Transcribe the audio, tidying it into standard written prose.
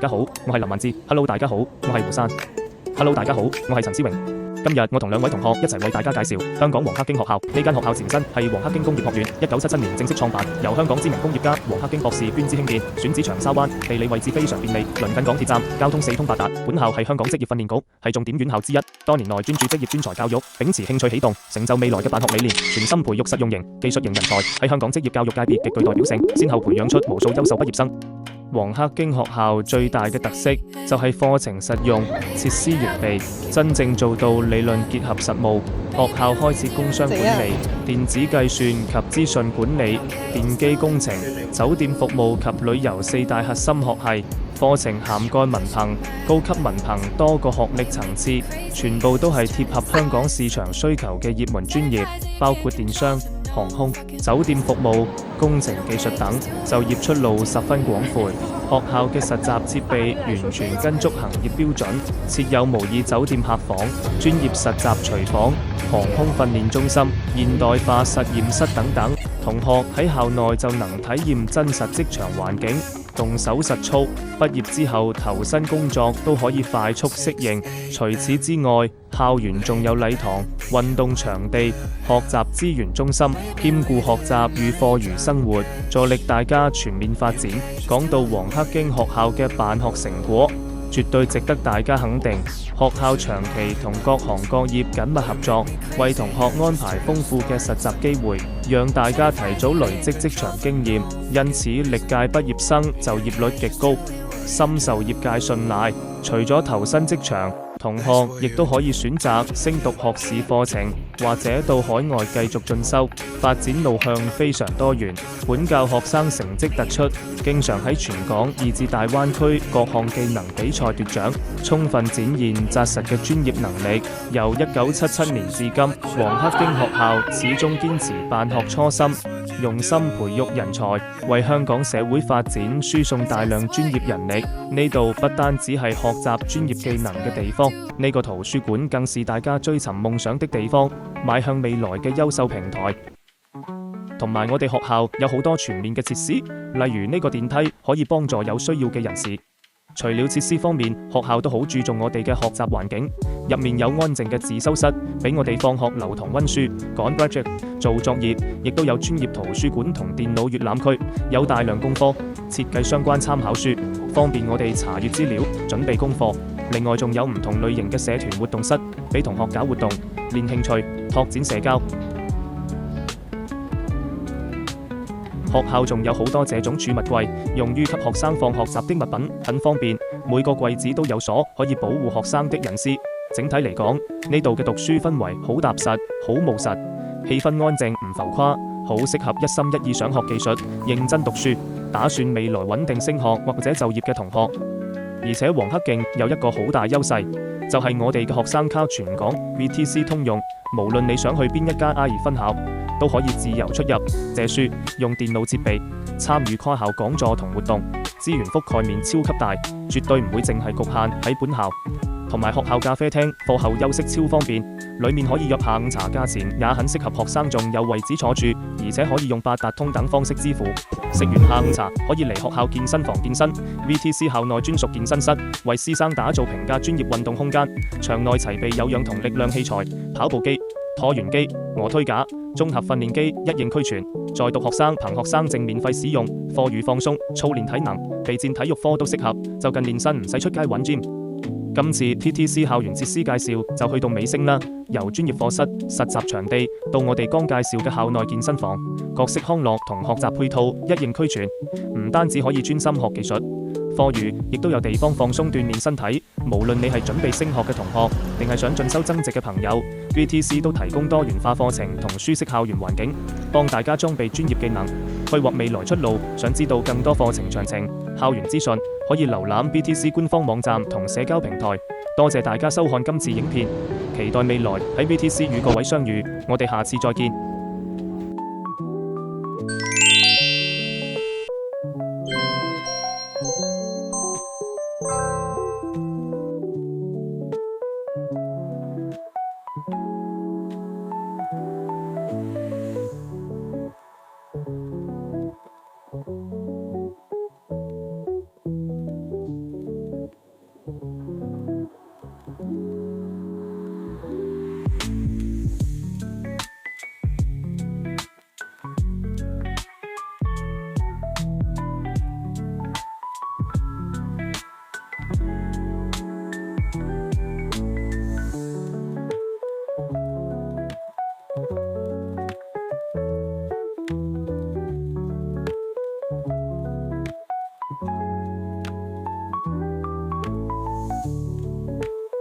家好，我係林文志。Hello， 大家好，我係胡山。Hello， 大家好，我係陳思榮。今日我同兩位同學一齊為大家介紹香港黃克經學校。呢間學校前身係黃克經工業學院，1977年正式創辦，由香港知名工業家黃克經博士捐資興建，選址長沙灣，地理位置非常便利，鄰近港鐵站，交通四通八達。本校係香港職業訓練局，係重點院校之一，多年來專注職業專才教育，秉持興趣啟動，成就未來嘅辦學理念，全心培育實用型、技術型人才，喺香港職業教育界別極具代表性，先後培養出無數優秀畢業生。黃克經學校最大嘅特色就係課程實用，設施完備，真正做到理論結合實務。學校開設工商管理、電子計算及資訊管理、電機工程、酒店服務及旅遊四大核心學系。課程涵蓋文憑、高級文憑多個學歷層次，全部都係貼合香港市場需求嘅熱門專業，包括電商、航空、酒店服務、工程技術等，就業出路十分廣闊。學校嘅實習設備完全跟足行業標準，設有模擬酒店客房、專業實習廚房、航空訓練中心、現代化實驗室等等。同學喺校內就能體驗真實職場環境，動手實操，畢業之後投身工作都可以快速適應。除此之外，校園仲有禮堂、運動場地、學習資源中心，兼顧學習與課餘生活，助力大家全面發展。講到黃克經學校嘅辦學成果，絕對值得大家肯定。學校長期同各行各業緊密合作，為同學安排豐富嘅實習機會，讓大家提早累積職場經驗，因此歷屆畢業生就業率極高，深受業界信賴。除咗投身職場，同學亦都可以選擇升讀學士課程，或者到海外繼續進修，發展路向非常多元。本校學生成績突出，經常喺全港以至大灣區各項技能比賽奪獎，充分展現紮實嘅專業能力。由1977年至今，黃克經學校始終堅持辦學初心，用心培育人才，為香港社會發展輸送大量專業人力。呢度不單只係學習專業技能嘅地方，呢個圖書館更是大家追尋夢想的地方，邁向未來嘅優秀平台。同埋我哋學校有好多全面嘅設施，例如呢個電梯可以幫助有需要嘅人士。除了設施方面，學校都好注重我哋嘅學習環境，入面有安靜嘅自修室，俾我哋放學留堂溫書、趕 project、做作業，亦都有專業圖書館同電腦閱覽區，有大量功課，設計相關參考書，方便我哋查閱資料、準備功課。另外仲有唔同類型嘅社團活動室，俾同學搞活動、練興趣、拓展社交。學校仲有好多這種儲物櫃，用於給學生放學習的物品，很方便。每個櫃子都有鎖，可以保護學生的隱私。整體嚟講，呢度嘅讀書氛圍好踏實、好務實，氣氛安靜唔浮誇，好適合一心一意想學技術、認真讀書、打算未來穩定升學或者就業嘅同學。而且黃克經有一個好大優勢，就係我哋嘅學生卡全港 VTC 通用，無論你想去邊一家 IE 分校，都可以自由出入、借書、用電腦設備、參與跨校講座同活動，資源覆蓋面超級大，絕對唔會淨係局限喺本校。同埋學校咖啡廳課後休息超方便，裡面可以約下午茶，價錢也很適合學生，仲有位置坐住，而且可以用八達通等方式支付。食完下午茶可以嚟學校健身房健身 ，VTC 校內專屬健身室，為師生打造平價專業運動空間，場內齊備有氧同力量器材、跑步機、橢圓機、臥推架、綜合訓練機一應俱全。在讀學生憑學生證免費使用，課餘放鬆、操練體能、備戰體育科都適合，就近練身唔使出街揾 gym。今次 TTC 校園設施介紹就去到尾聲啦，由專業課室、實習場地到我哋剛介紹嘅校內健身房，各式康樂同學習配套一應俱全，唔單止可以專心學技術，課餘亦都有地方放鬆鍛煉身體。無論你係準備升學嘅同學，定係想進修增值嘅朋友， VTC 都提供多元化課程同舒適校園環境，幫大家裝備專業技能，規劃未來出路。想知道更多課程詳情、校園資訊，可以瀏覽 VTC 官方網站同社交平台。多謝大家收看今次影片，期待未來喺 VTC 與各位相遇，我哋下次再見。